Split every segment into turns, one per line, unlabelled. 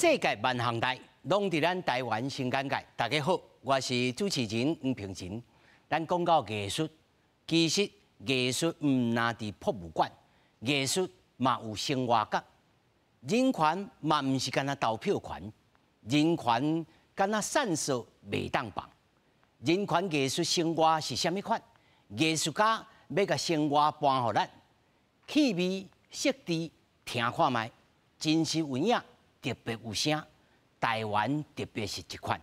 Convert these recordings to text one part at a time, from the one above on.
世界万行代，拢伫咱台湾新眼界。大家好，我是主持人黄平晴。咱讲到艺术，其实艺术唔单伫博物馆，艺术嘛有生活角。人权嘛唔是干那投票权，人权干那散射袂当放。人权艺术生活是虾米款？艺术家要甲生活搬互咱，气味、色质听看卖，真实有影，特别有声。台湾特别是一款。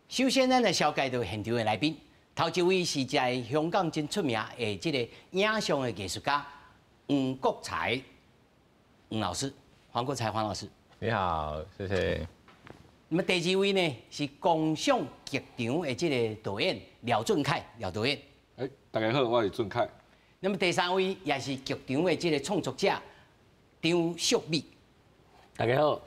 首先，咱来绍介到现场的来宾，头一位是在香港真出名的这个影像的艺术家黄国才黄老师，黄国才黄老师。
你好，谢谢。
那么第二位呢是共享剧场的这个导演廖俊凯廖导演。
大家好，我是俊凯。
那么第三位也是剧场的这个创作者张淑美。
大家好。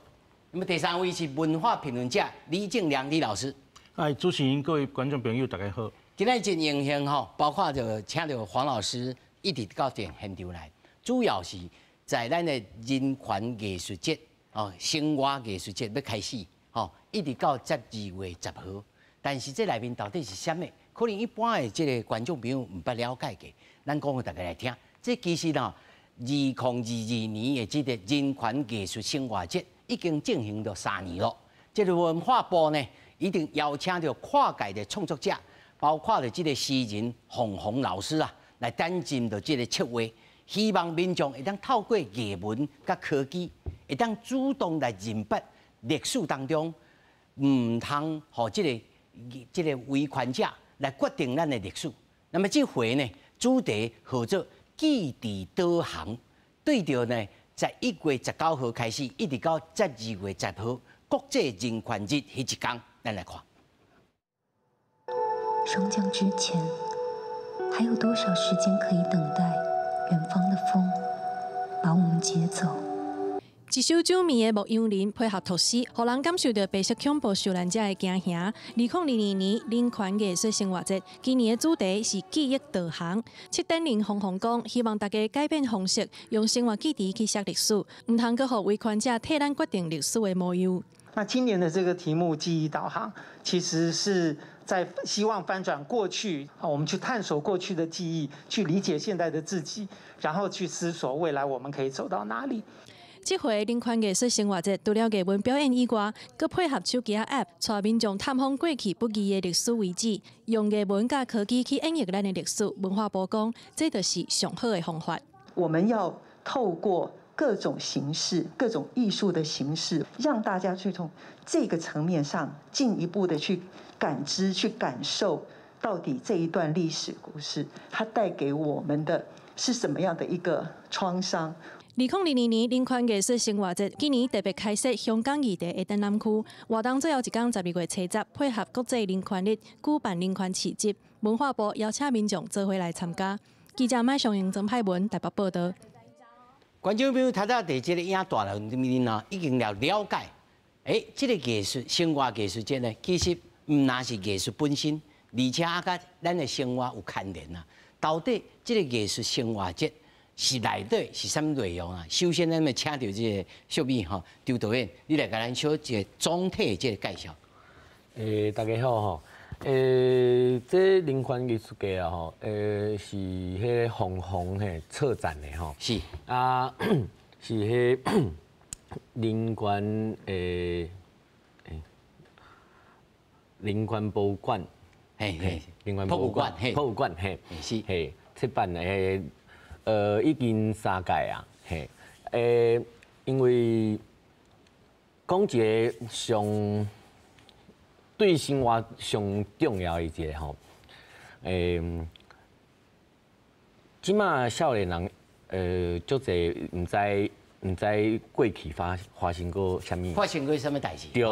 那么第三位是文化评论者李正良李老师。
嗨，主持人各位观众朋友，大家好。
今天真荣幸吼，包括就请到黄老师一直到现场来，主要是在咱的人权艺术节哦，生活艺术节要开始哦，一直到12月10号。但是这内面到底是啥物？可能一般的这个观众朋友唔捌了解嘅，咱讲互大家来听。这其实呢，2022年的这个人权艺术生活节已经进行了3年了。这个文化部呢，一定邀请到跨界的创作者，包括了这个诗人洪洪老师啊，来担任着这个策划，希望民众会当透过艺文甲科技，会当主动来认识历史当中唔通和这个维权者来决定咱的历史。那么这回呢，主题叫做记忆导航，对着呢，在1月19号开始，一直到12月10号国际人权日迄一天，咱来看。
霜降之前，还有多少时间可以等待远方的风把我们接走？
一首久眠的牧羊人配合图诗，让人感受到白色恐怖受难者的惊吓。2022年人权艺术生活节，今年的主题是记忆导航。7.0红红讲，希望大家改变方式，用生活记忆去写历史，唔通搁互维权者替咱决定历史的模样。
那今年的这个题目“记忆导航”，其实是在希望翻转过去，我们去探索过去的记忆，去理解现在的自己，然后去思索未来我们可以走到哪里。
这回人权艺术生活节，除了艺文表演以外，佮配合手机 App， 带民众探访过去不易的历史遗址，用艺文甲科技去演绎咱的历史。文化部讲，这就是上好的方法。
我们要透过各种形式、各种艺术的形式，让大家去从这个层面上进一步的去感知、去感受，到底这一段历史故事它带给我们的是什么样的一个创伤。
2022年人权艺术生活节，今年特别开设香港议题的展览区，活动最后一天12月70，配合国际人权日举办人权市集，文化部邀请民众做伙来参加。记者麦尚英、曾派文台北报道。
观众朋友，他在这个影大楼里面呢，已经了解，这个艺术生活艺术节呢，其实唔单是艺术本身，而且甲咱的生活有牵连啊。到底这个艺术生活节是内底是啥物内容啊？首先，咱们请到这个淑美哈张导演，你来给咱小一个总体的这个介绍。
大家好吼，这人权艺术节啊吼，是迄红红嘿策展的吼，
是
啊，是迄人权人权博物馆，
嘿，
人权博物馆，嘿，是嘿出版的已经3届啊，嘿，因为讲一个上对生活上重要的一个吼，即马少年人足侪唔知过去发生过啥物，
发生过什么代志？
对。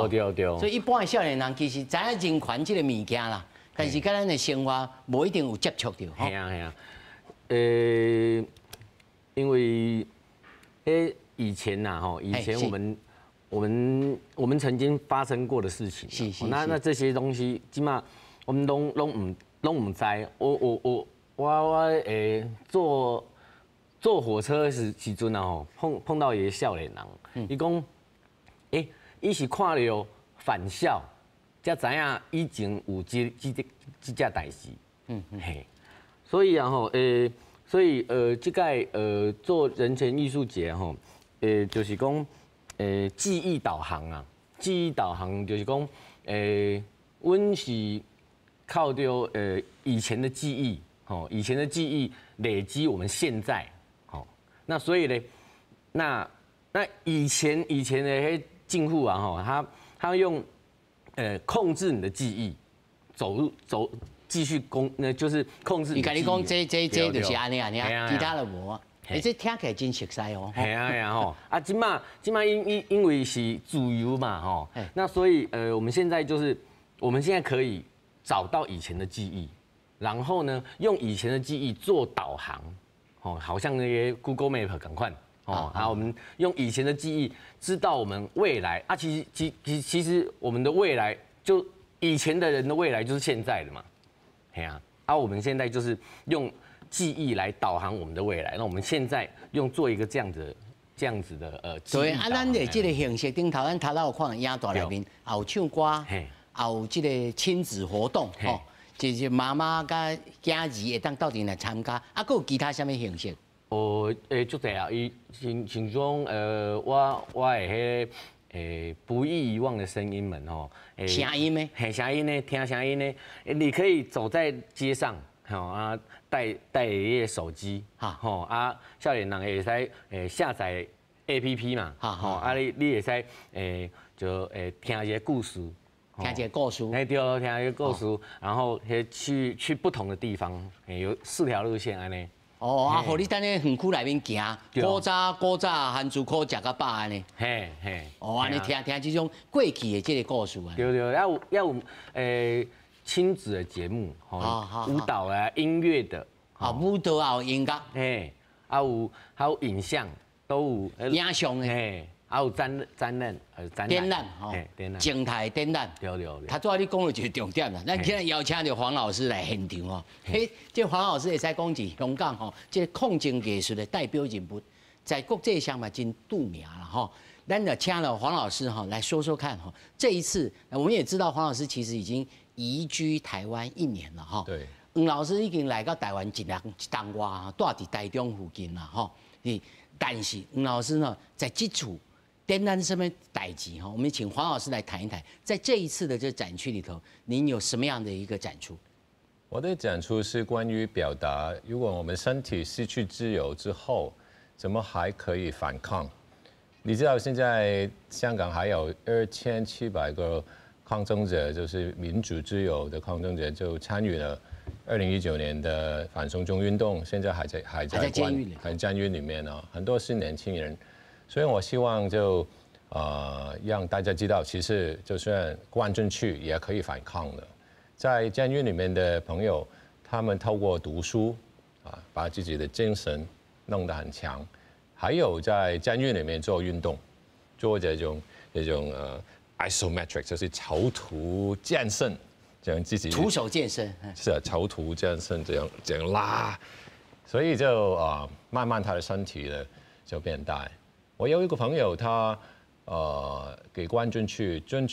所以一般的少年人其实知影人权这个物件啦，但是跟咱的生活无一定有接触到。
系啊。因为以前呐吼，以前我们曾经发生过的事情，
是
那这些东西，起码我们拢唔知。我做坐火车时阵啊吼，碰到一个少年人，伊讲，伊是看到返校，才知影以前有这件代志，嘿，所以啊吼，这个做人权艺术节吼，就是讲，记忆导航啊，记忆导航就是讲，阮是靠着以前的记忆，以前的记忆累积我们现在，那所以呢，那以前的迄进户啊，他用控制你的记忆，继续就是控制你的记忆。
你讲这就是安尼，其他的无。这听起来真熟悉哦。
系啊吼，今嘛因为是自由嘛吼，那所以我们现在可以找到以前的记忆，然后呢用以前的记忆做导航，好像那些 Google Map 赶快。我们用以前的记忆知道我们未来啊，其实我们的未来就以前的人的未来就是现在的嘛，我们现在就是用记忆来导航我们的未来，那我们现在用做一个这样子的
对啊，咱的这个形式顶头，咱头有看影带内面，也有唱歌，也有这个亲子活动，就是妈妈甲囝儿会当到底来参加，还有其他什么形式？
足侪啊，伊像种我的不易遗忘的声音们吼，
声音呢？
声音呢？听声音呢？你可以走在街上，带你的手机，少年人会使下载 APP 嘛，你会使就听一些故事，
听一些故事，
对，听一些故事，然后去不同的地方，有4条路线安尼。
互你等咧园区内面行，古早番薯苦食到饱安尼。
嘿，
安尼听这种过去的这个故事啊。
对，要有亲子的节目，舞蹈啊、音乐的，
舞蹈也有音乐，
还有影像都有，
影像的，
还有展览，
展览，静态展览。
对。
他昨仔你讲的就是重点啦，咱今日邀请到黄老师来现场哦。这黄老师会使讲是香港吼，这控制艺术的代表人物，在国际上嘛真著名了哈。咱就请了黄老师哈来说说看哈。这一次我们也知道黄老师其实已经移居台湾1年了哈。
对。
黄老师已经来到台湾一冬外，住伫台中附近啦哈。但是黄老师呢，在这处展览什么代志哈？我们请黄老师来谈一谈，在这一次的这展区里头，您有什么样的一个展出？
我的展出是关于表达，如果我们身体失去自由之后，怎么还可以反抗？你知道现在香港还有2700个抗争者，就是民主自由的抗争者，就参与了2019年的反送中运动，现在还在监狱里面呢，很多是年轻人。所以我希望就让大家知道，其实就算关进去也可以反抗的。在监狱里面的朋友，他们透过读书把自己的精神弄得很强，还有在监狱里面做运动，做这种isometric， 就是囚徒健身，这样自己
徒手健身
是啊，囚徒健身这样拉，所以就慢慢他的身体呢就变大。我有一个朋友，他给关进去的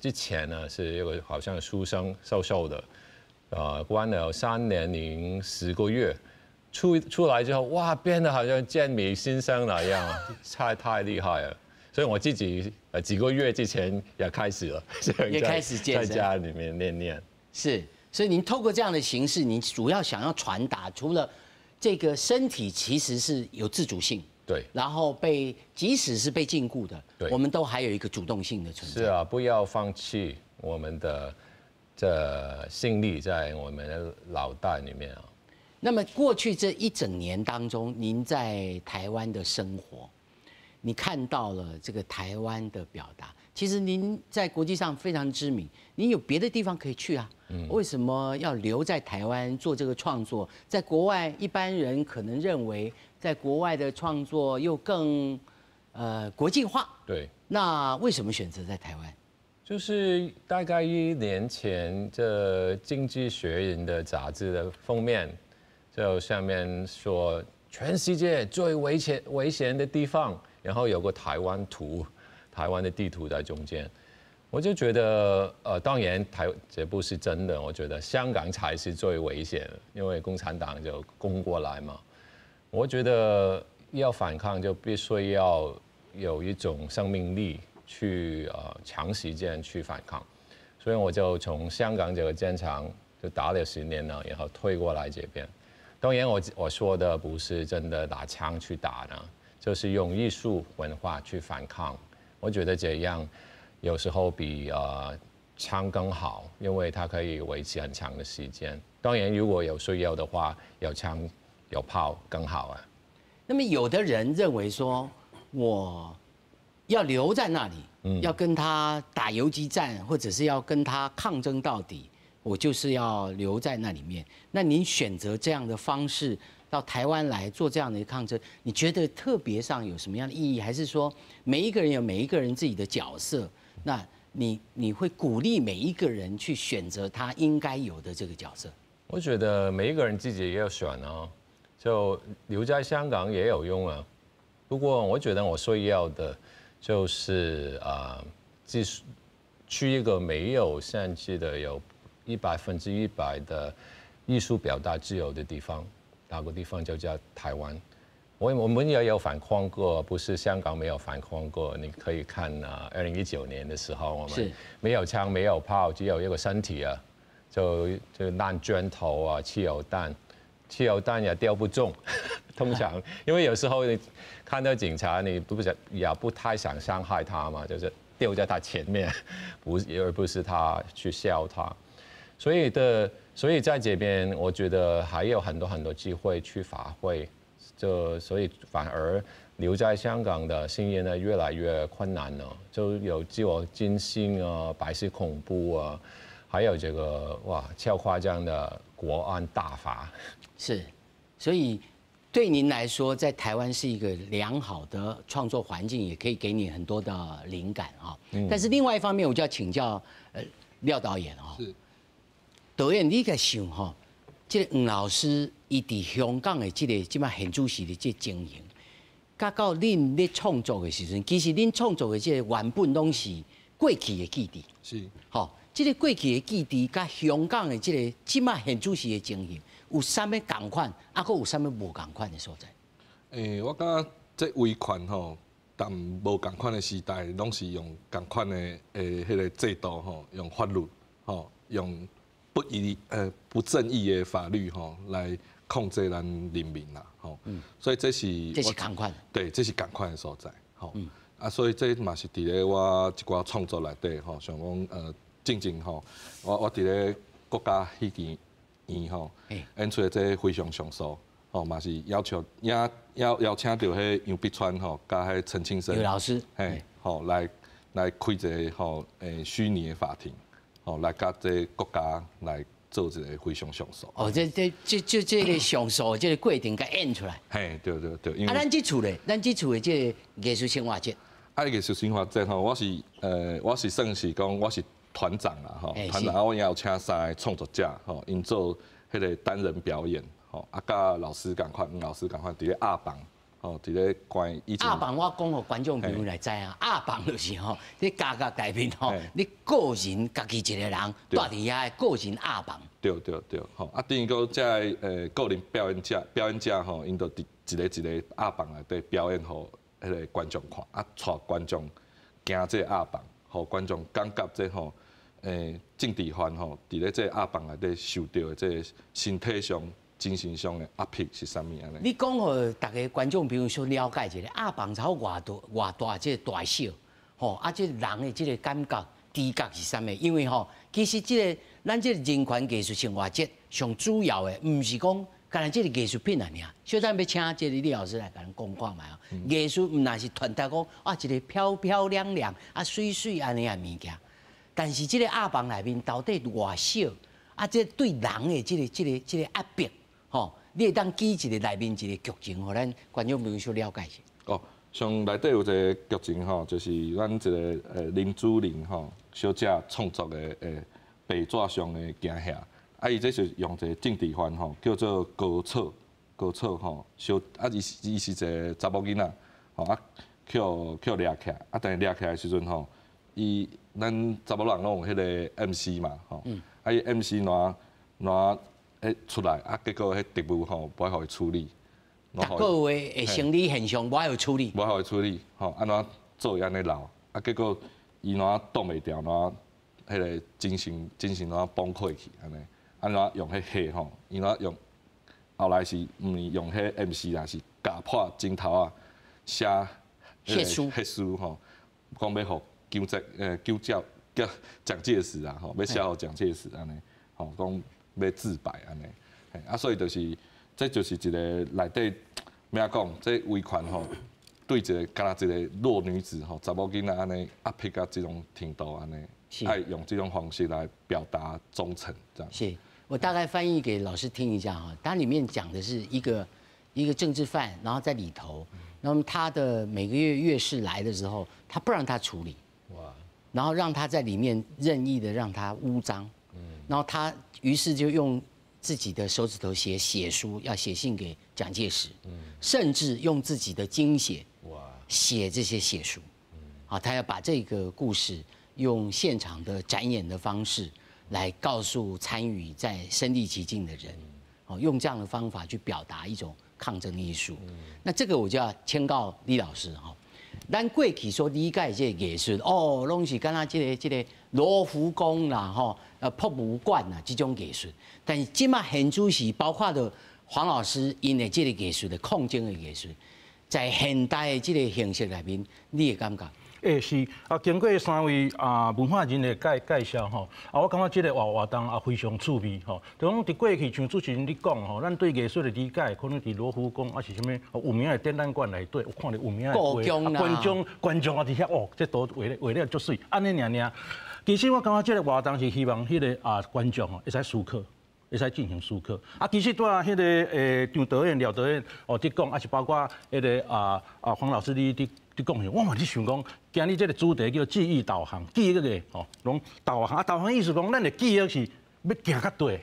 之前呢，是一个好像书生，瘦瘦的，关了3年零10个月，出来之后，哇，变得好像健美先生那样，太厉害了。所以我自己几个月之前也开始了，
也开始健身，
在家里面练。
是，所以您透过这样的形式，您主要想要传达，除了这个身体其实是有自主性。
对，
然后即使是被禁锢的，我们都还有一个主动性的存在。
是啊，不要放弃我们的这心力在我们的脑袋里面啊。
那么过去这1整年当中，您在台湾的生活，你看到了这个台湾的表达。其实您在国际上非常知名，您有别的地方可以去啊。为什么要留在台湾做这个创作？在国外，一般人可能认为，在国外的创作又更国际化。
对。
那为什么选择在台湾？
就是大概1年前，这《经济学人》的杂志的封面，就下面说全世界最危险的地方，然后有个台湾的地图在中间。我就觉得，当然这不是真的，我觉得香港才是最危险的，因为共产党就攻过来嘛。我觉得要反抗就必须要有一种生命力去长时间去反抗，所以我就从香港这个战场就打了10年了，然后退过来这边。当然我说的不是真的拿枪去打呢，就是用艺术文化去反抗。我觉得这样有时候比枪更好，因为它可以维持很长的时间。当然，如果有需要的话，有枪有炮更好啊。
那么有的人认为说，我要留在那里，要跟他打游击战，或者是要跟他抗争到底，我就是要留在那里面。那您选择这样的方式到台湾来做这样的抗争，你觉得特别上有什么样的意义？还是说每一个人有每一个人自己的角色？那你会鼓励每一个人去选择他应该有的这个角色？
我觉得每一个人自己也要选啊，就留在香港也有用啊。不过我觉得我需要的就是去一个没有限制的有100%的艺术表达自由的地方，那个地方就叫台湾。我们也有反抗过，不是香港没有反抗过。你可以看2019年的时候，我们没有枪没有炮，只有一个身体啊，就烂砖头啊，汽油弹也掉不中。通常因为有时候你看到警察，你也不太想伤害他嘛，就是丢在他前面，而不是他去笑他。所以在这边，我觉得还有很多机会去发挥。所以反而留在香港的新人呢越来越困难了，就有自我中心啊、白色恐怖啊，还有这个超夸张的国安大法。
是，所以对您来说，在台湾是一个良好的创作环境，也可以给你很多的灵感啊。但是另外一方面，我就要请教廖导演啊。是，导演你在想哈？这个黄老师，伊伫香港的即摆现主席的这经营，甲到恁咧创作的时阵，其实恁创作的这个原本拢是过去的记忆。
是。
好，这个过去的记忆，甲香港的这个即摆现主席的经营，有啥物共款，啊，佫有啥物无共款的所在？
我感觉这威权吼，但无共款的时代，拢是用共款的迄个制度吼，用法律吼，用。不正义的法律吼来控制咱人民啦吼，所以这是
共款，
对，这是共款的所在吼，所以这嘛是伫咧我一寡创作内底吼，像讲正吼，我伫咧国家戏剧院吼演出的这非常上诉吼，嘛是邀请到迄杨碧川吼，甲迄陈清生
老师，
吼来开一个吼虚拟的法庭。来甲这国家来做一个非常上诉。
这个上诉这个过程甲演出来。
嘿，对。
咱这处的这个艺术生活节。
艺术生活节吼，我是算是讲我是团长啦吼，团长我也有请3个创作者吼，因做迄个单人表演吼，甲老师共款，伫咧阿房。伫咧关以前。阿
房我讲互观众朋友来知啊，阿房就是吼，你家内面吼，你个人家己一个人住伫遐个人阿房。
对，吼，等于讲这个人表演者吼，因都一个阿房内底表演互迄个观众看，带观众行这阿房，互观众感觉这吼，政治犯吼，伫咧这阿房内底受到的这身体上。精神上的压迫是啥物安尼？
你讲互大家观众朋友所了解一下，阿房草偌大这个大小，吼这人的这个感觉、知觉是啥物？因为吼，其实咱这个人权艺术生活节上主要的，唔是讲干那这个艺术品啊尔。小咱要请这个李老师来甲咱讲看卖哦。艺术唔那是团体讲一个漂漂亮亮、水安尼啊物件，但是这个阿房内面到底偌小？这对人的这个压迫。吼，你会当举一个内面一个剧情，互咱观众朋友所了解一下。
像内底有一个剧情吼，就是咱一个林祖玲吼小姐创作的白纸上的惊吓，伊这是用一个政治犯吼叫做高高草吼，烧伊是一个查某囡仔，吼去掠起来，但是掠起来的时阵吼，咱查某人拢有迄个 MC 嘛，吼，伊 MC 拿出来，结果迄敌物吼无互伊处理，
逐个月的生理现象无互伊处理，
无互伊处理，吼，安怎做伊安尼留，结果伊哪挡袂掉，哪迄个精神哪崩溃去安尼，安怎用迄血吼，伊哪用后来是毋是用迄 MC 啦，是夹破镜头啊，写
血
书吼，讲要互救教蒋介石啊，吼，要写互蒋介石安尼，吼，讲要自白安尼，所以就是这就是一个内底咩讲，这威权吼。对一个敢若一个弱女子吼，查某囡仔安尼压迫到这种程度安尼，爱用这种方式来表达忠诚，这样。
是，我大概翻译给老师听一下哈。它里面讲的是一个政治犯，然后在里头，那么他的每个月月事来的时候，他不让他处理，哇，然后让他在里面任意的让他污脏，然后他于是就用自己的手指头写书，要写信给蒋介石，甚至用自己的精血。写这些血书，他要把这个故事用现场的展演的方式来告诉参与在身临其境的人，用这样的方法去表达一种抗争艺术。那这个我就要签告李老师哈，咱过去所理解这个艺术，拢是敢若这个罗浮宫啦，博物馆啦这种艺术，但是今嘛现主是包括着黄老师因的这个艺术的抗争的艺术。在现代的这个形式里面，你会感觉？
是经过3位文化人的介绍吼，我感觉这个活动非常趣味吼。就讲伫过去像主持人你讲吼，咱对艺术的理解，可能伫罗浮宫是啥物有名的展览馆内底，有看到有名的
故宫啦，
观众伫遐这都画了足水，安尼尔。其实我感觉这个活动是希望迄个观众会使思考。会使进行思考。其实在迄个张导演、廖导演伫讲，是包括迄个黄老师你讲，我嘛伫想讲，今日这个主题叫记忆导航，记忆个拢导航导航意思讲，咱的记忆是要行较对。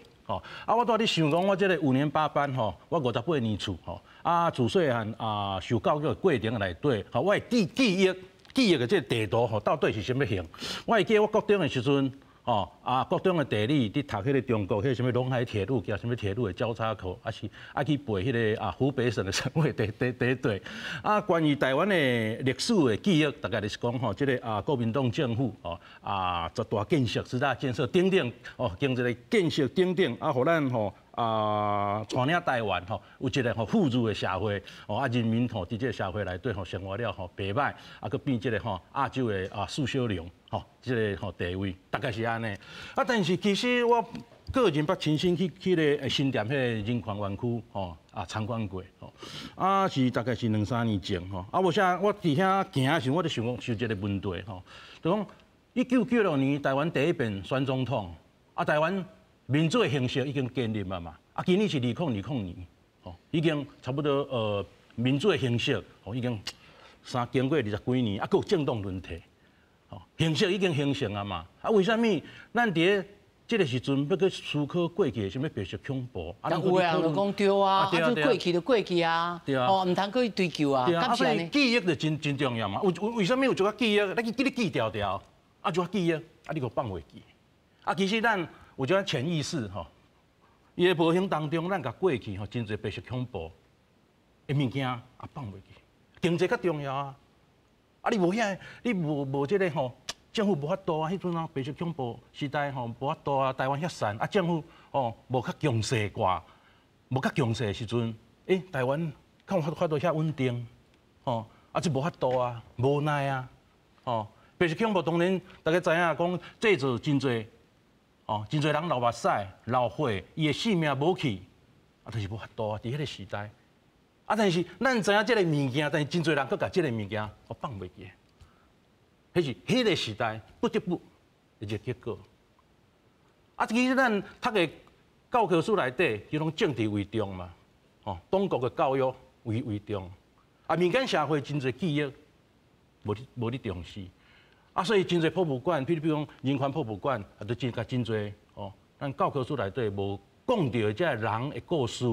我在咧想讲，我这个5年8班我58年厝自细汉受教育的过程内底，我的记忆的这个地图到底是啥物型？我会记得我高中的时阵。高中的地理，伫读迄个中国迄个什么陇海铁路，叫什么铁路的交叉口，去背迄个湖北省的省会第一对。关于台湾的历史的记忆，大概就是讲这个国民党政府十大建设、十大建设等等经济的建设等等，互咱带领台湾有一个富裕的社会，人民伫这个社会内底生活了袂歹，佮变这个亚洲的四小龙。这个地位大概是安尼。但是其实我个人捌亲身去个新店迄个人权园区参观过是大概是2、3年前无啥我伫遐行的时候，我就想一个问题就讲1996年台湾第一遍选总统台湾民主的形式已经建立了嘛今年是2020年已经差不多民主的形式已经经过20几年还有政党轮替。形式已经形成啊嘛，为什么咱伫这个时阵要去思考过去什么白色恐怖？
但有人就讲对啊，就过去就过去啊，唔通去追究啊，
所以记忆就真重要嘛。为什么有一个记忆，你记条条，就记忆，你个放袂记。其实咱有一个潜意识伊的无形当中，咱甲过去真侪白色恐怖的物件放袂记，经济较重要啊。你无遐，你无这个政府无法度啊！迄阵白色恐怖时代无法度啊，台湾遐散政府无较强势挂，无较强势的时阵，台湾看法度遐稳定，这无法度啊，无奈啊，白色恐怖当然大家知影讲制造真侪，真侪人流目屎、流血，伊的性命无去，就是无法度啊！伫迄个时代。但是咱知影这个物件，但是真侪人佫甲这个物件放袂记，迄是迄个时代不得不一个结果。其实咱读的教科书内底，就拢政治为重嘛，党国的教育为重，民间社会真侪记忆无你重视，所以真侪博物馆，比如讲人权博物馆，都真侪咱教科书内底无讲到这人的故事。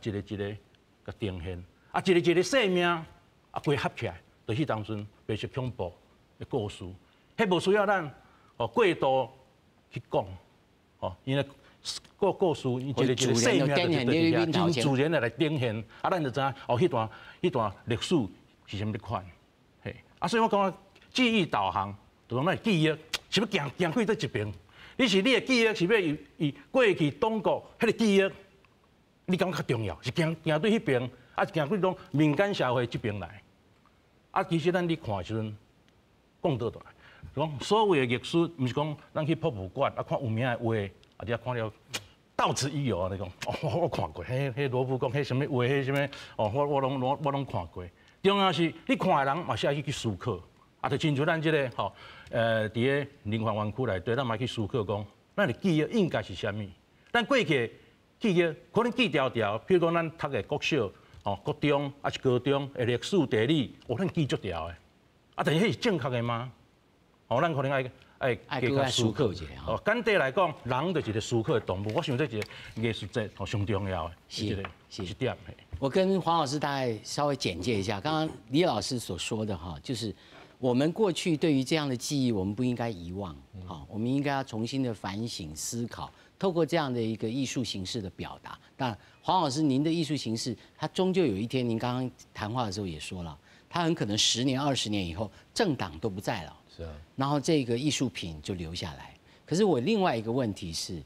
一个甲呈现，一个生命归合起来，就是当阵白色恐怖的故事，迄无需要咱过度去讲，因为故事伊一个生命就自然来呈现，咱就知影迄段历史是啥物款，嘿，所以我感觉记忆导航，就讲咱记忆是要行开到一边，你的记忆是要以过去中国迄个记忆，你感觉较重要，是行对迄边，行对种民间社会这边来，其实咱你看的时阵，讲倒来，讲所有的历史，毋是讲咱去博物馆看有名的画，你看了。到此一游啊！你讲，我看过，迄罗浮宫，迄什么画，迄什么，我拢看过。重要是你看的人嘛是爱去思考，就亲像咱这个伫个灵环园区内底，咱嘛去思考讲，咱的记忆应该是啥物？咱过去记忆可能记条条，譬如讲咱读的国小、国中是高中的历史地理，咱记足条的。但是迄是正确的吗？咱可能爱加思考一下。简单来讲，人就是一个思考的动物。我想这是艺术节上重要的，是一点。
我跟黄老师大概稍微简介一下，刚刚李老师所说的就是我们过去对于这样的记忆，我们不应该遗忘，我们应该要重新的反省思考，透过这样的一个艺术形式的表达。当然，黄老师您的艺术形式，它终究有一天，您刚刚谈话的时候也说了，它很可能10年、20年以后，政党都不在了。
是啊，
然后这个艺术品就留下来。可是我另外一个问题是，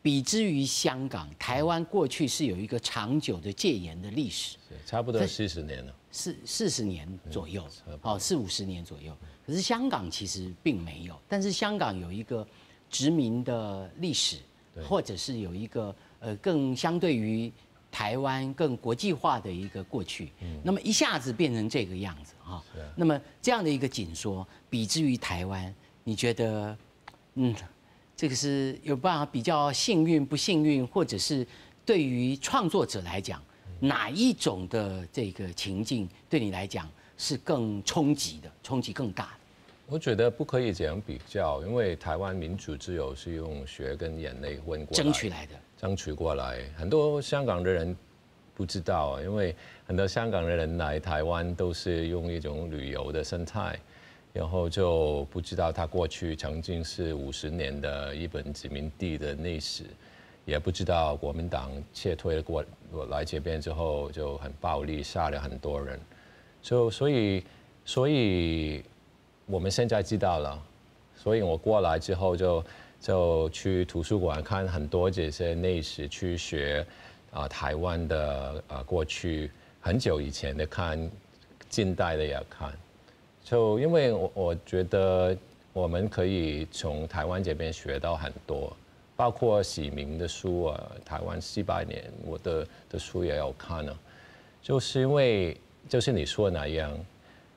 比之于香港，台湾过去是有一个长久的戒严的历史，
差不多40年了
，40年左右，40-50年左右。可是香港其实并没有，但是香港有一个殖民的历史，或者是有一个更相对于台湾更国际化的一个过去，那么一下子变成这个样子哈。那么这样的一个紧缩，比之于台湾，你觉得，这个是有办法比较幸运不幸运，或者是对于创作者来讲，哪一种的这个情境对你来讲是更冲击的，冲击更大的？
我觉得不可以这样比较，因为台湾民主自由是用血跟眼泪混过来
争取来的。
争取过来，很多香港的人不知道，因为很多香港的人来台湾都是用一种旅游的生态，然后就不知道他过去曾经是50年的日本殖民地的历史，也不知道国民党撤退过来这边之后就很暴力，杀了很多人，所以我们现在知道了，所以我过来之后就去图书馆看很多这些历史，去学台湾的过去很久以前的看，近代的也看。就因为我觉得我们可以从台湾这边学到很多，包括喜明的书啊，台湾400年我的书也有看了，就是因为就是你说的那样。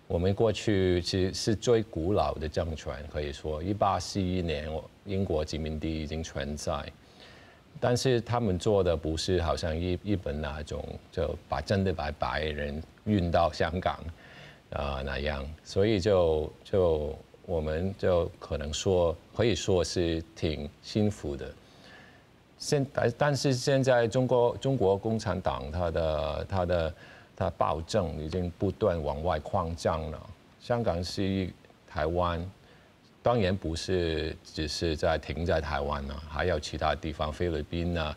我们过去其实是最古老的政权，可以说1841年英国殖民地已经存在，但是他们做的不是好像日本那种，就真的把白人运到香港那样，所以就我们就可以说是挺幸福的。但是现在中国共产党它暴政已经不断往外扩张了。香港是台湾，当然不是只是停在台湾了，还有其他地方，菲律宾啊，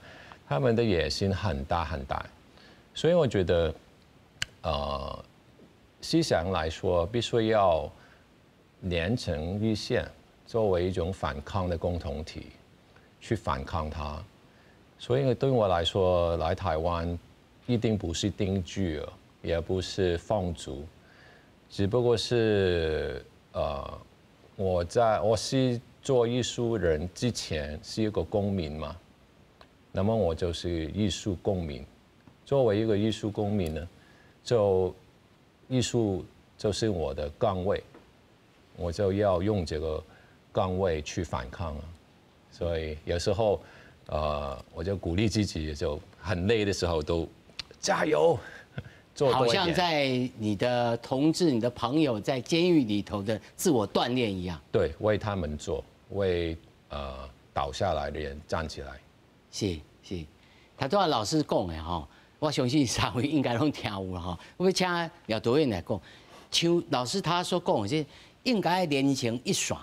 他们的野心很大很大。所以我觉得，思想来说，必须要连成一线，作为一种反抗的共同体，去反抗它。所以对我来说，来台湾。一定不是定居，也不是放逐，只不过是我是做艺术人之前是一个公民嘛，那么我就是艺术公民。作为一个艺术公民呢，就艺术就是我的岗位，我就要用这个岗位去反抗啊。所以有时候我就鼓励自己，就很累的时候都。加油！
好像在你的同志、你的朋友在监狱里头的自我锻炼一样。
对，为他们做，为倒下来的人站起来。
是，他都要老师讲的哈。我相信三位应该拢听有啦吼。我要请廖导演来讲，像老师他所讲的，这应该连成一线，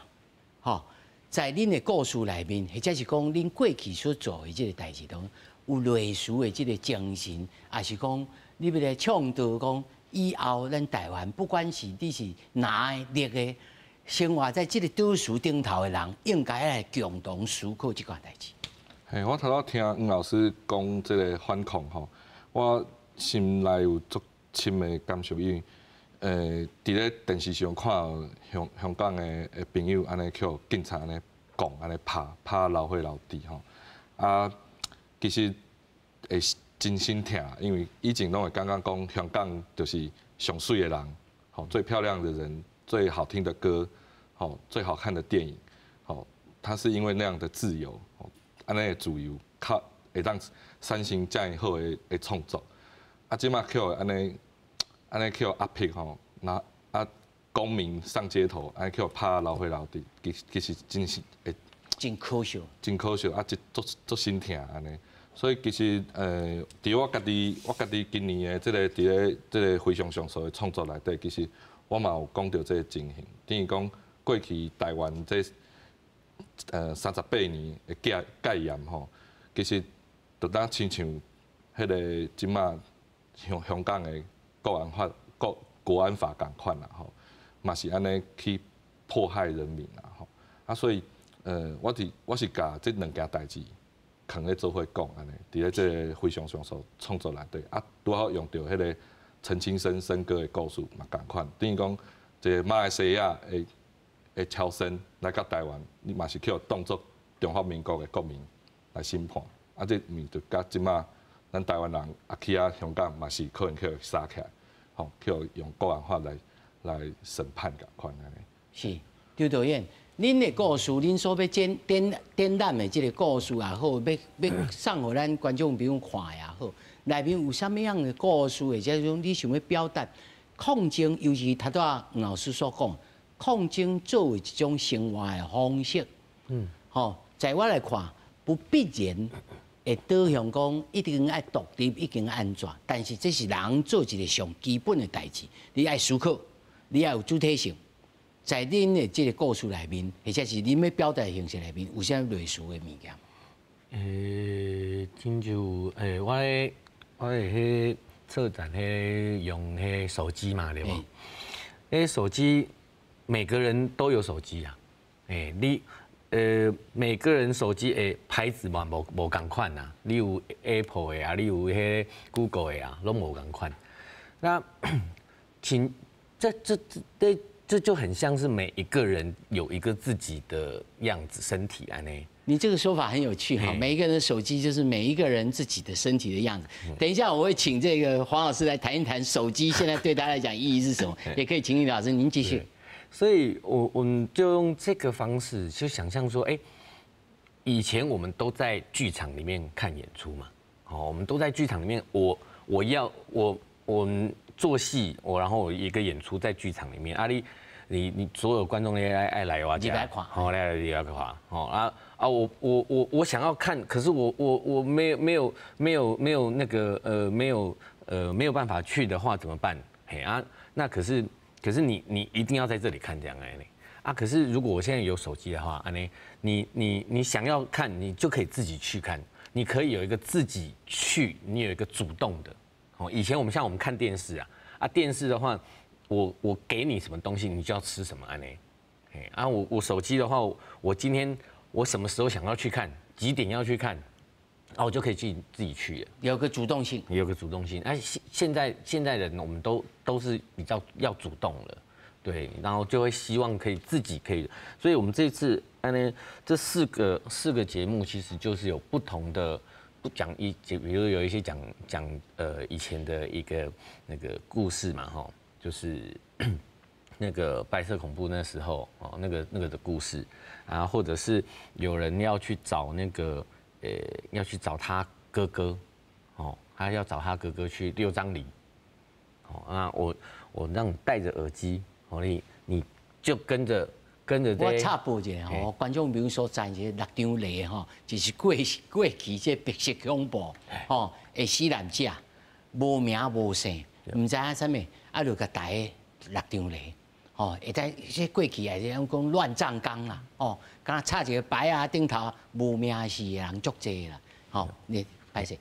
吼，在恁的故事内面，或者是讲恁过去所做的这个代志中，有类似的这个精神，还是讲你要来倡导讲以后咱台湾，不管是你是哪个力的，生活在这个都市顶头的人，应该来共同思考这件代志。
嘿，我头仔听黄老师讲这个反抗吼，我心内有足深的感受，因为伫咧电视上看香港的朋友安尼去警察安尼讲安尼拍老伙老弟吼，啊，其实会真心疼，因为以前拢会刚刚讲香港就是上水的人，吼，最漂亮的人，最好听的歌，吼，最好看的电影，吼，他是因为那样的自由。安尼的自由，靠会当产生遮尔好的创作。啊，即马叫安尼叫压迫吼，那公民上街头，安尼叫拍老伙老弟，其实真是会
真可笑，
真可笑，啊，足心疼安尼。所以其实伫我家己今年的伫咧这个非常上述的创作内底，其实我嘛有讲到这个情形，等于讲过去台湾这。38年的戒严吼，其实就当亲像迄个即马香港的国安法共款啦吼，嘛是安尼去迫害人民啦吼。啊，所以我是甲这两件代志扛咧做伙讲安尼，伫咧这个非常上述创作内底，啊，拄好用到迄个陈清生生哥的故事嘛共款，等于讲这个马来西亚的超生来到台湾，你嘛是去当作中华民国的国民来审判，啊，这面就甲即马咱台湾人啊去啊香港嘛是可能去杀起来，吼，去用国安法来审判共款安尼。
是，刘导演，恁的故事，恁所要展览的这个故事也好，要送互咱观众朋友看也好，内面有啥物样的故事，或者种你想要表达抗争，尤其头拄啊黄老师所讲。抗争作为一种生活的方式，吼，在我来看，不必然会导向讲一定爱独立，一定要安全。但是这是人做一个上基本的代志，你爱思考，你要有主体性，在恁的这个故事内面，或者是恁要表达的形式内面，有啥类似的物件？
亲像我咧迄策展用迄手机嘛，对无？迄手机。每个人都有手机啊，每个人手机的牌子嘛无共款呐，你有 Apple 的啊，你有迄 Google 的啊，拢无共款。那这就很像是每一个人有一个自己的样子身体安尼。
你这个说法很有趣哈，每一个人的手机就是每一个人自己的身体的样子。等一下我会请这个黄老师来谈一谈手机现在对大家来讲意义是什么，也可以请李老师您继续。
所以我们就用这个方式，就想象说，以前我们都在剧场里面看演出嘛，我们都在剧场里面，我们做戏，然后我一个演出在剧场里面，你所有观众爱来我家，好来看，我想要看，可是我没有那个没有办法去的话怎么办？那可是你一定要在这里看这样啊！可是如果我现在有手机的话，你想要看，你就可以自己去看，你可以有一个自己去，你有一个主动的。以前我们看电视电视的话，我给你什么东西，你就要吃什么我手机的话，我今天我什么时候想要去看，几点要去看，我就可以自己去了，
有个主动性，
现在人我们都是比较要主动了，对，然后就会希望自己可以，所以我们这次这四个节目其实就是有不同的，比如有一些讲以前的一个那个故事嘛就是那个白色恐怖那时候那个的故事啊，或者是有人要去找要去找他哥哥，他要找他哥哥去6张犁，那我让你戴着耳机，你就跟着
我插播一下观众比如说在这6张犁就是过去这白色恐怖的死难者无名无姓，唔知影啥物，啊，就甲大家落张咧。哦，会在即过去也是讲乱葬岗啦，哦，敢插一个牌啊，顶头无名氏的人足济啦，哦，你歹势。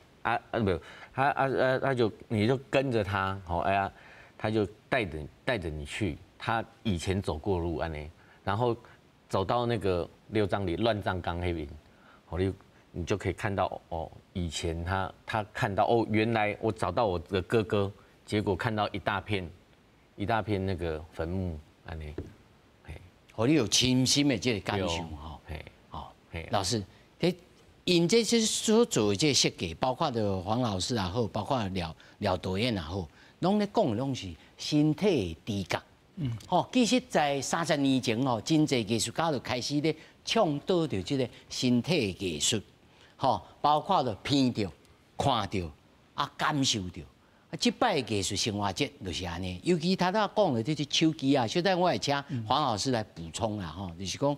没有，他就你就跟着他，好哎呀，他就带着你去他以前走过路安尼，然后走到那个六张里乱葬岗那边，好你就可以看到哦，以前他看到哦，原来我找到我的哥哥，结果看到一大片那个坟墓。安尼，
互你有亲身的这个感受吼，好，老师，因这些所做的这设计，包括着黄老师也好，包括廖导演也好，拢咧讲的拢是身体的知觉。吼，其实，在30年前吼，真侪艺术家就开始咧倡导着这个身体的艺术，吼，包括着闻到、看到啊，感受到。啊，即摆艺术生活节就是安尼，尤其他讲的这些手机啊，现在我会请黄老师来补充啦吼，就是讲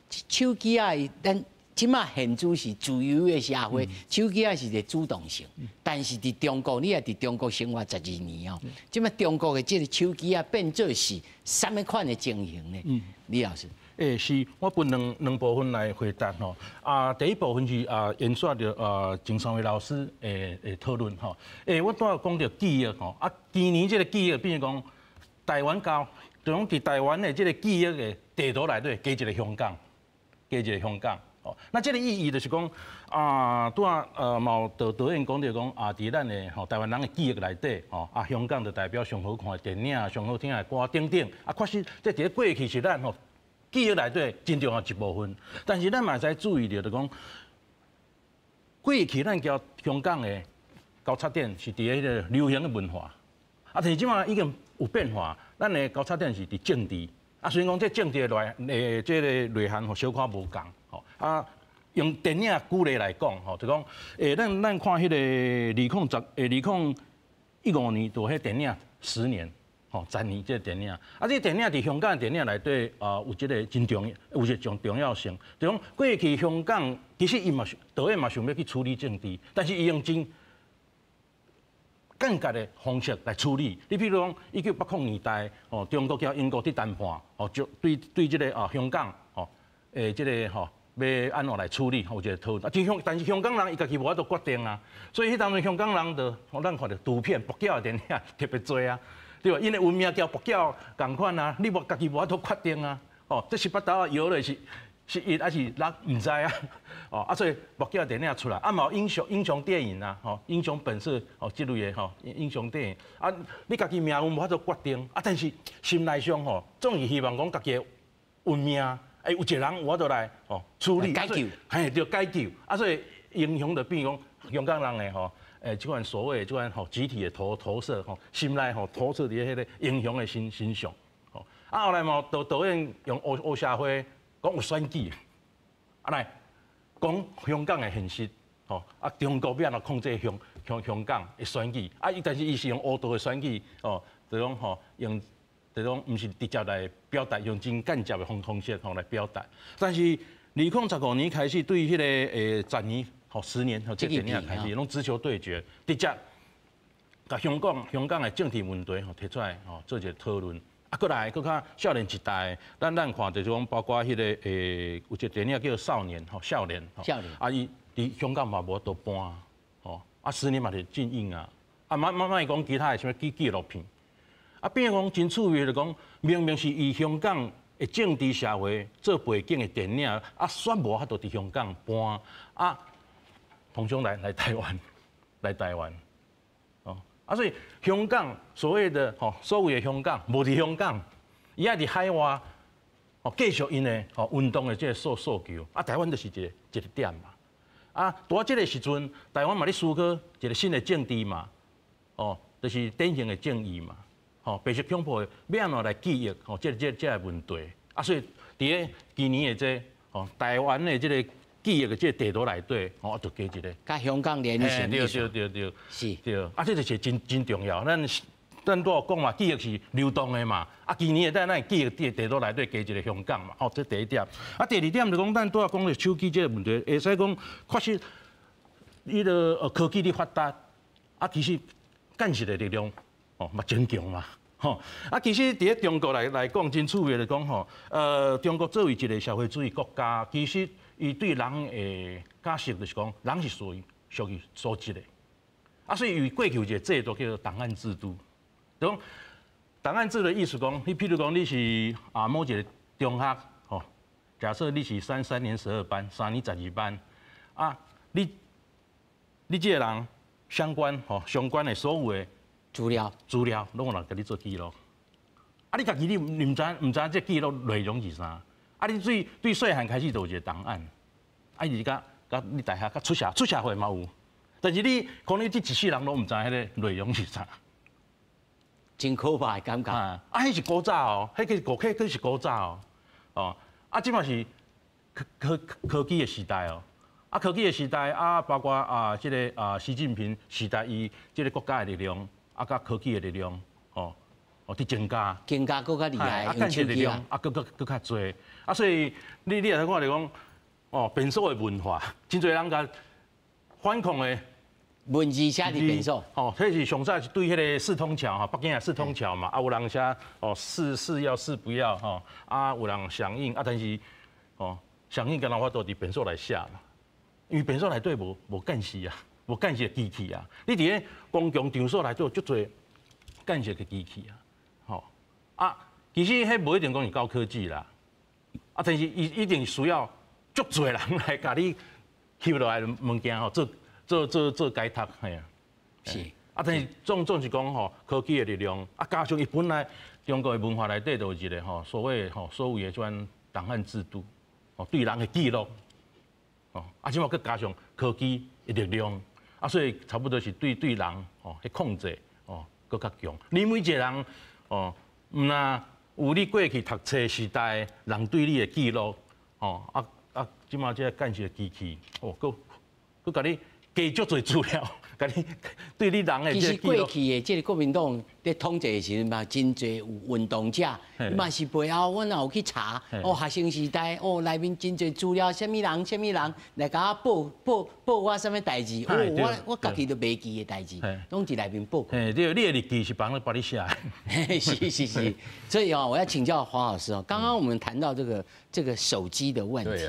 手机啊，咱即马现主是自由的社会，手机啊是一个主动性，但是伫中国，你也伫中国生活12年哦，即马中国的这个手机啊变做是什么款的情形呢？李老师。
是我分两部分来回答吼。第一部分是延续着郑三位老师的讨论吼。我拄讲到记忆吼，今年这个记忆，比如讲台湾就讲伫台湾的这个记忆的地图内底加一个香港，哦，那这个意义就是讲拄毛导演讲到讲伫咱的台湾人的记忆内底香港就代表上好看的电影、上好听的歌等等确实这伫过去是咱记忆内底真重要一部分，但是咱嘛使注意着，就讲过去咱交香港的交叉点是伫迄个流行的文化，但是即马已经有变化，咱的交叉点是伫政治，虽然讲这政治的这个内涵小可无共，用电影举例来讲，就讲咱看迄个2015年做迄电影10年。10年这个电影，这个电影伫香港的电影内底有一个真重要，有一种重要性。就讲过去香港其实伊嘛导演嘛想要去处理政治，但是伊用真间接的方式来处理。你譬如讲1980年代，中国甲英国伫谈判，就对这个香港，这个要安怎来处理，有一个讨论。但是香港人伊家己无法度决定啊，所以迄当阵香港人就咱看到图片、博缴的电影特别多啊。对吧？因为文明交博缴共款啊，你家己无法度决定啊。这18刀摇的是伊还是咱唔知啊。所以博缴电影出来，嘛有英雄电影啊，英雄本色这类的英雄电影你家己命运无法度决定但是心内上总是希望讲家己运命有一个人有法度来处理
解救，
对解救所以英雄就变讲香港人的这款所谓这款集体的投射心内投射伫迄个英雄的形象后来嘛导演用黑社会讲有选举来讲香港的现实中国要安怎控制香港的选举但是伊是用黑道的选举就讲用就讲毋是直接来表达，用真间接的方式来表达，但是2015年开始对迄个10年。10年这电影开始，拢直球对决，直接甲香港的政治问题提出来做一个讨论。过来搁较少年一代，咱看就是讲，包括迄个有一个电影叫少年，伊伫香港嘛无多搬10年嘛是禁映慢慢讲其他的什么纪录片，变讲真趣味就讲，明明是以香港的政治社会做背景的电影，选无法度伫香港搬通常来台湾，所以香港所谓的所谓的香港，无伫香港，伊也伫海外，继续因的运动的这个诉求，台湾就是一个点嘛，到这个时阵，台湾嘛咧思考一个新的政治嘛，就是典型的正义嘛，白色恐怖要安怎来记忆这个问题，所以伫个今年的这台湾的这个。记忆的这个地图内底，就加一个，
甲香港连线，
对，
是，
对，这就是真重要。咱都讲嘛，记忆是流动的嘛。今年咱记忆地图内底加一个香港嘛，这第一点。第二点就讲，咱都要讲的手机这个问题，会使讲确实，伊个科技的发达，其实干事的力量哦，嘛真强嘛。吼，啊，其实伫咧中国来讲，真趣味的讲吼，中国作为一个社会主义国家，其实伊对人的假设就是讲，人是属于素质的。啊，所以有过去有一个制度叫做档案制度。讲档案制的意思讲，你譬如讲你是某一个中学吼，假设你是33年12班，3年12班，啊，你这个人相关的所有的资料，拢有人甲你做记录。啊，你家己你唔知这记录内容是啥？啊，你对细汉开始就有一个档案，啊，你甲你大学甲出社会嘛有。但是你可能这一世人拢唔知迄个内容是啥，
真可怕的感觉。
迄是古早哦，迄是古早哦，即嘛是科技的时代哦，科技的时代包括即个习近平时代伊即个国家的力量，甲科技的力量伫增加，
更加厉害，
干些力量更较多，所以你会睇看嚟讲，变数的文化，真侪人甲反抗的。
文字写伫变数，
迄是上早是对迄个四通桥北京的四通桥嘛，有人写是要是不要有人响应但是响应敢若法度伫变数来写嘛，因为变数内底无干事啊，无干事的机器啊，你伫咧公共场所内底有足侪干事的机器啊，其实迄无一定讲是高科技啦，但是伊一定需要足侪人来甲你吸落来物件做解读，系啊，
是
但是总是讲科技的力量加上伊本来中国的文化内底就有一个所谓所谓的种档案制度，对人的记录，即嘛佮加上科技的力量，所以差不多是对人去控制佮较强。你每一个人毋那有你过去读册时代人对你的记录，即嘛这干些机器，佮甲你。加足侪资料，甲你对你人的
其实过去的这个国民党在统治的时阵嘛，真侪有运动者，嘛是背后阮也有去查，学生时代内面真侪资料，什么人来甲我报我什么代志，我家己都袂记的代志，拢伫内面报。
对，你的日记是帮你写的。
是，所以我要请教黄老师刚刚我们谈到这个手机的问题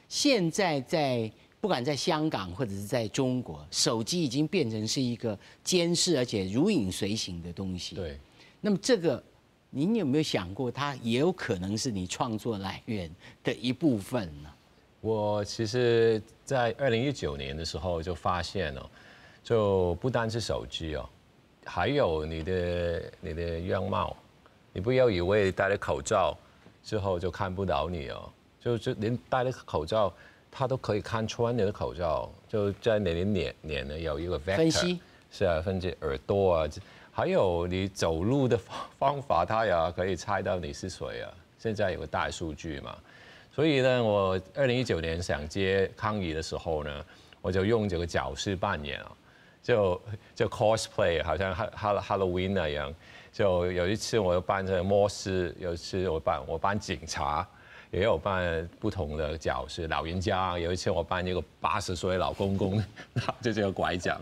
现在在。不管在香港或者是在中国，手机已经变成是一个监视而且如影随形的东西。
对。
那么这个，您有没有想过，它也有可能是你创作来源的一部分呢？
我其实，在2019年的时候就发现就不单是手机还有你的样貌，你不要以为戴了口罩之后就看不到你就连戴了口罩。他都可以看穿你的口罩，就在你的脸呢有一个 vector，
分析
是啊，分析耳朵还有你走路的方法，他也可以猜到你是谁现在有个大数据嘛，所以呢，我2019年想接抗议的时候呢，我就用这个角色扮演就 cosplay， 好像 Halloween 那样。就有一次我扮成末世，有一次我扮警察。也有扮不同的角色，老人家有一次我扮一个80岁老公公，拿着这个拐杖，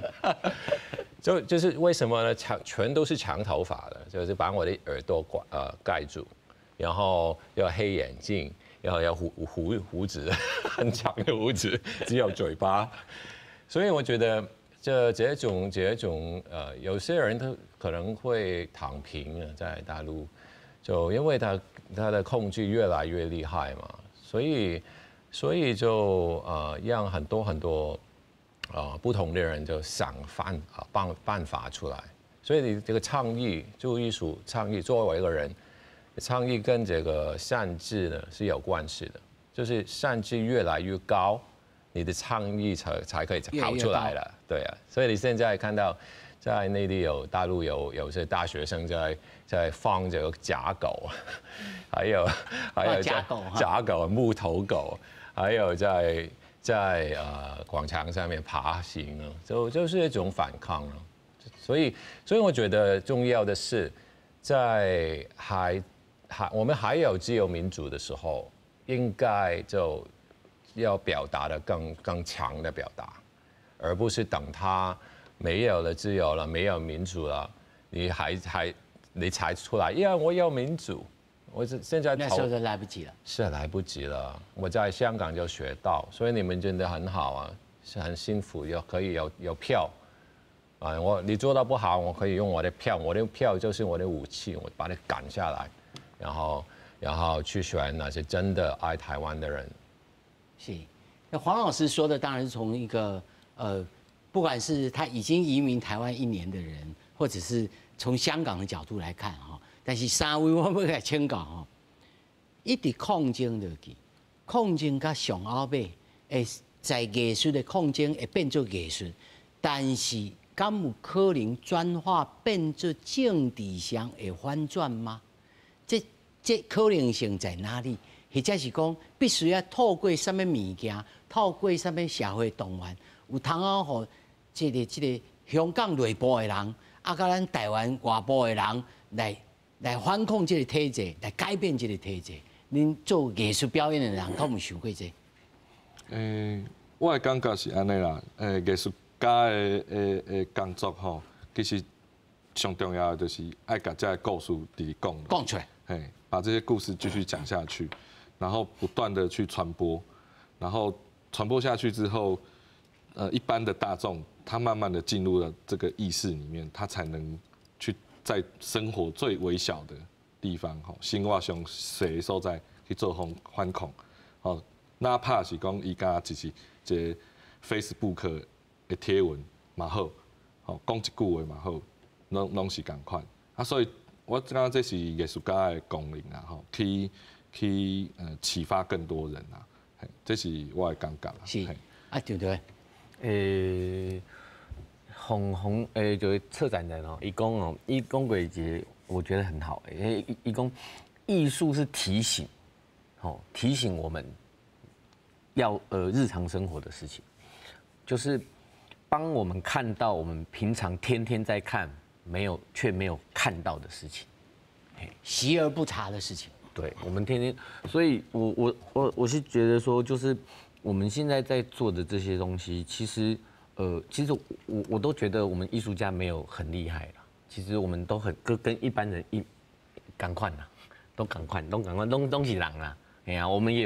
就是为什么呢？全都是长头发的，就是把我的耳朵盖住，然后要黑眼镜，然后要胡子，很长的胡子，只有嘴巴，所以我觉得这种有些人他可能会躺平在大陆，就因为他的控制越来越厉害嘛，所以就让很多不同的人就想办法出来，所以你这个倡议就艺术倡议，作为一个人，倡议跟这个善治呢是有关系的，就是善治越来越高，你的倡议才可以跑出来了，对啊，所以你现在看到。在内地大陆有些大学生在放这个假狗，还有假狗、木头狗，还有在广场上面爬行就是一种反抗所以我觉得重要的是，在我们还有自由民主的时候，应该就要表达的更强的表达，而不是等它。没有了自由了，没有民主了，你才出来，因为我有民主。我现在
那时候就来不及了，
是来不及了。我在香港就学到，所以你们真的很好啊，是很幸福，可以有票啊。你做得不好，我可以用我的票就是我的武器，我把你赶下来，然后去选那些真的爱台湾的人。
是，那黄老师说的当然是从一个不管是他已经移民台湾1年的人，或者是从香港的角度来看哈。但是三位我要来请教吼，一直抗争落去，抗争甲上后尾，会在艺术的抗争会变做艺术，但是敢有可能转化变做政治上会反转吗？这可能性在哪里？或者是讲必须要透过什么物件，透过什么社会动员，有通好互这个香港内部的人，啊，甲咱台湾外部的人来反抗这个体制，来改变这个体制。恁做艺术表演的人，敢有想过这？
我的感觉是安尼啦。艺术家的工作吼，其实上重要的就是爱把这个故事讲
出来，
把这些故事继续讲下去，然后不断的去传播，然后传播下去之后，一般的大众他慢慢的进入了这个意识里面，他才能去。在生活最微小的地方，生活上小的所在去做反抗，哪怕是讲伊家只是一个 Facebook 的贴文嘛好，讲一句话嘛好，拢是共款。啊，所以我感觉这是艺术家的功能啊，去启发更多人啊，这是我的感觉啦。
是，啊对对。
就是策展人伊讲过一节，我觉得很好。伊讲艺术是提醒，提醒我们要日常生活的事情，就是帮我们看到我们平常天天在看却没有看到的事情，
习而不察的事情。
对，我们天天，所以我是觉得说，就是我们现在在做的这些东西，其实我都觉得我们艺术家没有很厉害啦。其实我们都跟一般人赶快啦，都赶快是人啦。哎呀，我们也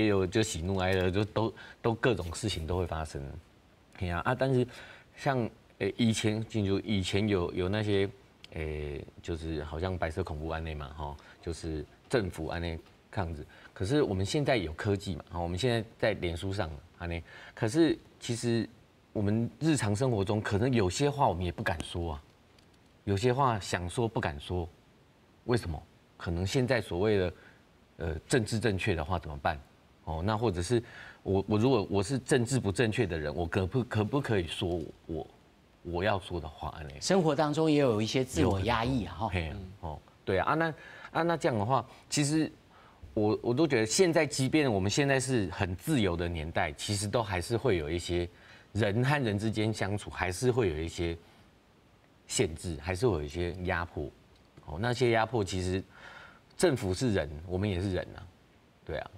有就喜怒哀乐，就都各种事情都会发生。哎呀但是像以前有那些就是好像白色恐怖案内嘛就是政府案内抗制。可是我们现在有科技嘛，我们现在在脸书上案内，可是其实。我们日常生活中可能有些话我们也不敢说啊，有些话想说不敢说，为什么？可能现在所谓的政治正确的话怎么办？那或者是我如果我是政治不正确的人，我可不可以说我要说的话呢？
生活当中也有一些自我压抑啊，
对啊，那这样的话，其实我都觉得现在，即便我们现在是很自由的年代，其实都还是会有一些。人和人之间相处还是会有一些限制，还是会有一些压迫。那些压迫其实政府是人，我们也是人啊，对啊，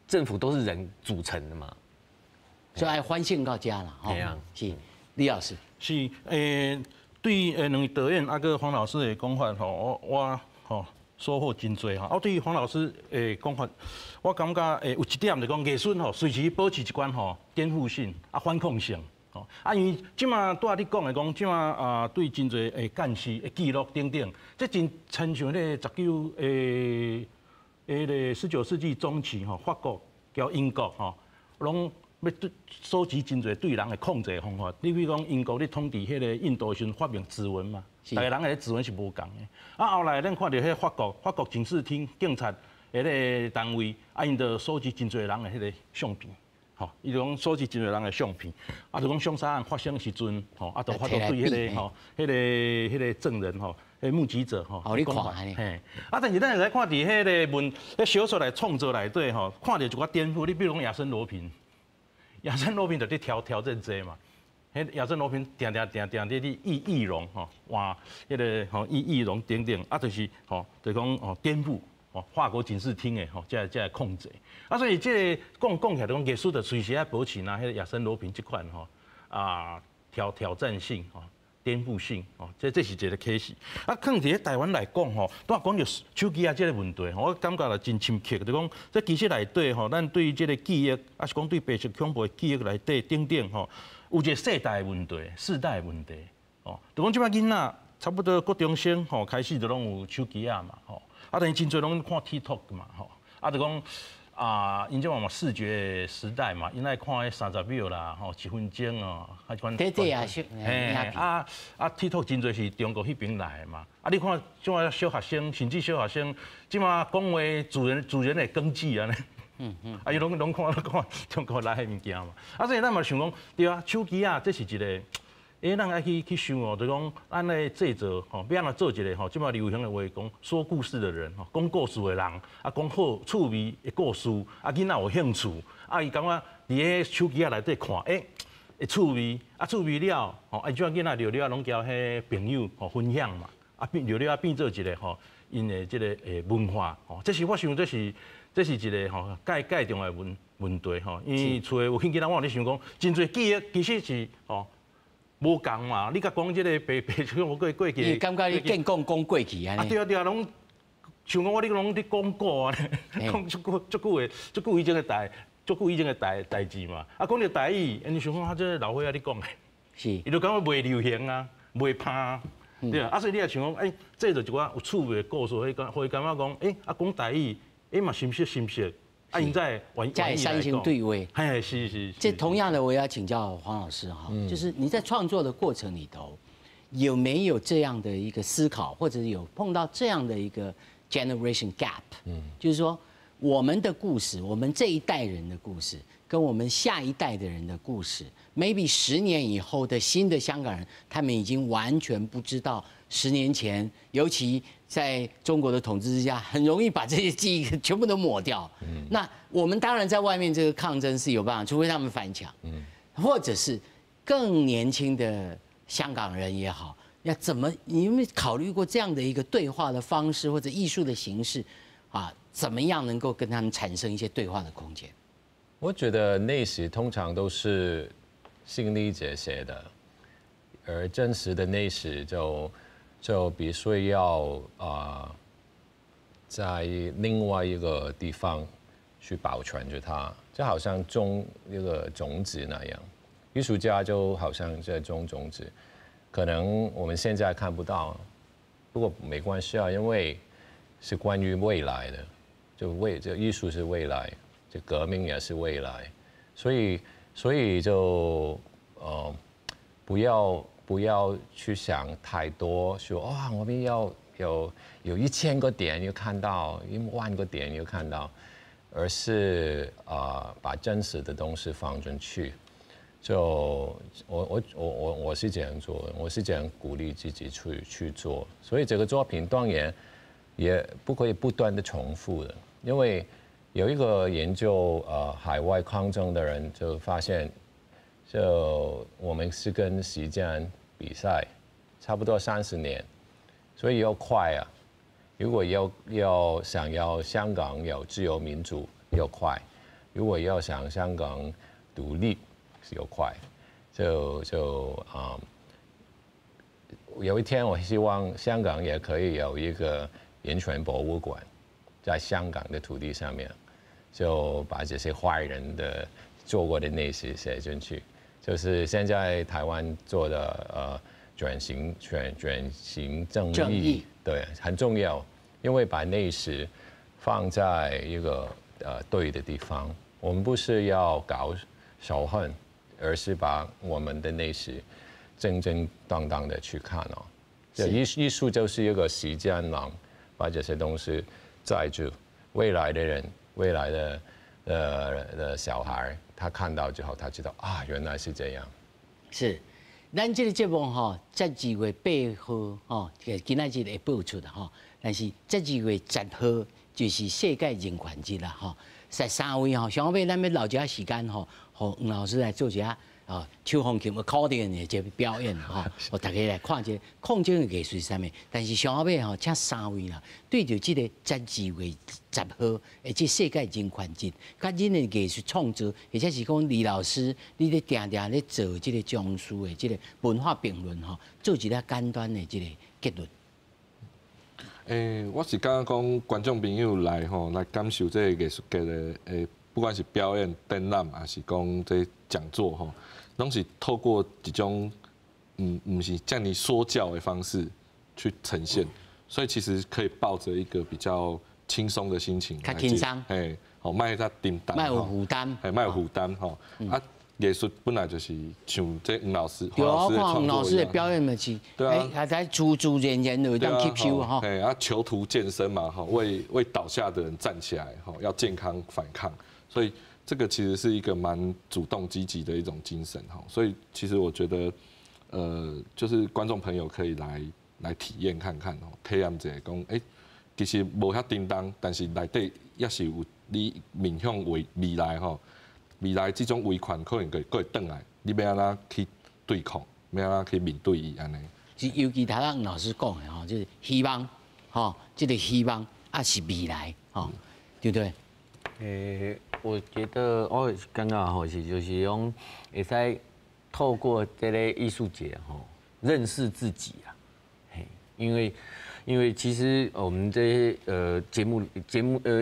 政府都是人组成的嘛，
所以爱反省到家了。
对啊，
是李老师。
是对两位导演个黄老师的讲法我收获真多哈。对于黄老师的讲法，我感觉有一点就讲艺术随时保持一关颠覆性反抗性因为即马拄仔你讲的讲，即马对真侪干事的记录等等，这真亲像咧19世纪中期法国交英国拢要收集真侪对人的控制方法。你比如讲英国咧统治迄个印度时发明指纹嘛。大家人的指纹是无共的。后来咱看到迄法国警视厅警察迄个单位，因就收集真侪人的迄个相片，伊就讲收集真侪人的相片，就讲凶杀案发生的时阵，就发对迄个证人目击者
你看安尼。
但是咱来看伫迄个小说来创作内底看到一寡颠覆。你比如讲亚森罗平就伫挑战这嘛。迄亚森罗平定咧易容哇，迄个易容等等就是就讲颠覆法国警视厅的这控制所以这个讲起来，讲艺术的随时要保持迄个亚森罗平这款挑战性吼。颠覆性哦，这是一个 case。啊，放伫台湾来讲吼，拄讲到手机啊，这个问题吼，我感觉也真深刻。就讲这其实内底吼，咱对于这个记忆，啊是讲对白色恐怖的记忆内底等吼，有一个世代的问题、世代的问题。哦，就讲即摆囡仔差不多国中生吼，开始就拢有手机啊嘛，吼，啊等于真侪拢看 TikTok 嘛，吼，啊就讲。啊，因这嘛视觉时代嘛，因爱看迄30秒啦，吼1分钟哦，啊款。
对啊，TikTok
真侪是中国迄边来的嘛。啊，你看种啊小学生，甚至小学生，即马讲话自然的更替安尼。啊，伊拢看中国来的物件嘛。啊，所以咱嘛想讲，对啊，手机啊，这是一个。咱爱去想哦，就讲咱咧制作吼，要安怎做一个吼，即马流行的话讲说故事的人吼，讲故事的人，啊讲好趣味的故事，啊囡仔有兴趣，啊伊感觉伫迄手机内底看，会趣味，啊趣味了，吼，啊即摆囡仔聊了拢交迄朋友吼分享嘛，啊聊了变做一个吼，因的即个文化，吼，这是我想这是一个吼介重的问题吼，因为厝诶有迄囡仔我有咧想讲，真侪记忆其实是吼。无共嘛，你甲讲即个白像我过去，
你感觉你更讲过去安尼？
对啊，拢像讲我你拢伫讲过啊，讲足久以前的代志嘛。啊，讲到台语，因想讲这老岁仔你讲的，
是，
伊就感觉袂流行啊，袂拍，对啊。所以你也想讲，这就一寡有趣味的故事，会感觉讲，啊讲台语，嘛熟悉。啊，现在
在三星对位，
哎，是。
这同样的，我也要请教黄老师哈，就是你在创作的过程里头，有没有这样的一个思考，或者有碰到这样的一个 generation gap？就是说我们的故事，我们这一代人的故事，跟我们下一代的人的故事 ，maybe 10年以后的新的香港人，他们已经完全不知道10年前，尤其在中国的统治之下，很容易把这些记忆全部都抹掉。那我们当然在外面这个抗争是有办法，除非他们翻墙，或者是更年轻的香港人也好，要怎么？你有没有考虑过这样的一个对话的方式或者艺术的形式啊？怎么样能够跟他们产生一些对话的空间？
我觉得内史通常都是心理者写的，而真实的内史就必须要在另外一个地方去保存着它，就好像种一个种子那样。艺术家就好像在种种子，可能我们现在看不到，不过没关系啊，因为是关于未来的。就艺术是未来，这革命也是未来，所以就不要去想太多，说我们要有1000个点又看到10000个点又看到，而是把真实的东西放进去。就我是这样做，我是这样鼓励自己去做，所以这个作品当然也不可以不断的重复的。因为有一个研究，海外抗争的人就发现，就我们是跟时间比赛，差不多30年，所以要快啊。如果想要香港有自由民主，要快；如果要想香港独立，是要快。有一天我希望香港也可以有一个人权博物馆。在香港的土地上面，就把这些坏人的做过的内史写进去。就是现在台湾做的转型正义，对，很重要，因为把内史放在一个对的地方。我们不是要搞仇恨，而是把我们的内史正当的去看哦。艺术就是一个时间廊，把这些东西。载住未来的人，未来的小孩，他看到之后，他知道原来是这样。
是，咱这个节目哈，在2月8号哈，今仔日会播出的哈，但是在2月10号就是世界人权日啦哈。在3位哈，想要咱们留一下时间哈，和黄老师来做一下手风琴、考点的这表演哈，我大家来看这抗争的艺术上面。但是上后尾吼，请3位啦，对着这个12月10号，这世界人权日，甲恁的艺术创作，或者是讲李老师，你咧定定咧做这个讲述的这个文化评论吼，做一个简单的这个结论。
我是感觉讲观众朋友来感受这个艺术节的不管是表演、展览，还是讲这讲座吼，拢是透过一种唔是这样说教的方式去呈现，所以其实可以抱着一个比较轻松的心情，
较轻松，
莫遐沉重，
莫有负担，
莫有负担吼。艺术本来就是像这黄老师的
黄老师的表演嘛是，还在自然然的当吸收哈。
囚徒健身嘛哈，为倒下的人站起来哈，要健康反抗，所以这个其实是一个蛮主动积极的一种精神哈。所以其实我觉得，就是观众朋友可以来体验看看哦，体验者讲，其实无遐叮当，但是内底也是有你面向未来吼。未来这种违权可能会转来，你要安怎去对抗，要安怎去面对伊安尼？
尤其头先老师讲的吼，就是希望，这个希望是未来，对不对？
我觉得我刚刚就是讲，会使透过这个艺术节认识自己啊，因为其实我们这些节目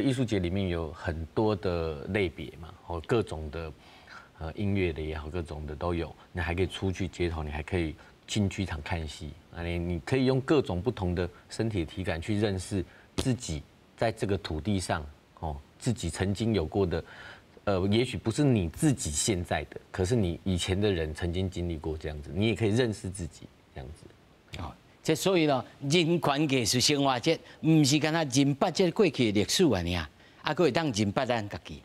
艺术节里面有很多的类别嘛，各种的音乐的也好，各种的都有。你还可以出去街头，你还可以进剧场看戏，你可以用各种不同的身体体感去认识自己在这个土地上自己曾经有过的，也许不是你自己现在的，可是你以前的人曾经经历过这样子，你也可以认识自己这样子。
这所以咯，人权艺术生活节，唔是干那认捌这过去的历史啊，还可以当认捌咱家己。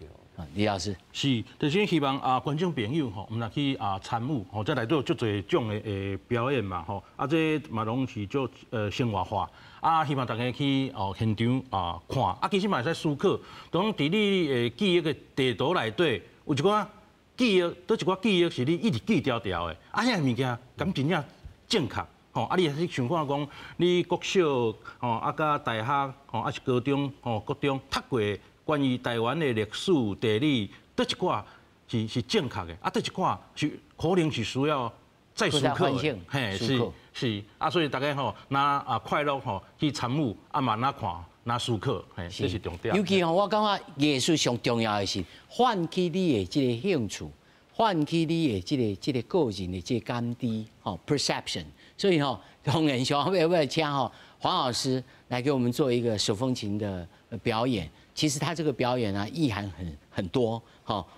李老师
是，就是希望观众朋友我们来去参与这内底有足侪种的表演嘛这嘛拢是足生活化希望大家去现场看其实嘛会使思考，当伫你的记忆的地图内底有一寡记忆，倒一寡记忆是你一直记条条的遐物件敢真正正确。你还是想看讲，你国小甲大学是高中国中读过关于台湾的历史、地理，倒一寡是正确的，倒一寡是可能是需要再思考的。是所以大家那快乐去参与，嘛那看那思考，这是重点。
尤其我感觉艺术上重要的是唤起你的这个兴趣，唤起你的这个个人的这个感知perception。所以当然想要请黄老师来给我们做一个手风琴的表演。其实他这个表演意涵很多。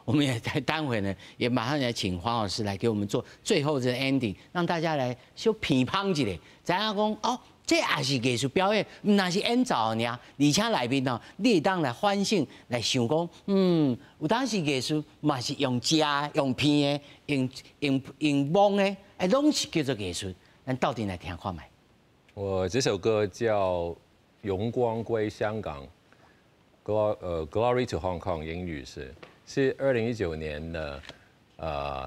我们也在待会呢，也马上来请黄老师来给我们做最后的 ending， 让大家来小评判一下，知影讲这也是艺术表演，唔那是演奏尔，而且内面你会当来反省，来想讲，有当时艺术嘛是用食、用片的、用摸的，拢是叫做艺术。咱到底来听看卖？
我这首歌叫《荣光归香港》，Glory to Hong Kong， 英语是2019年的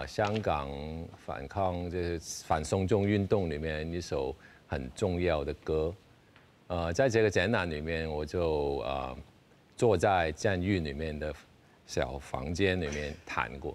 香港反抗就是反送中运动里面一首很重要的歌。在这个展览里面，我就坐在监狱里面的小房间里面弹过。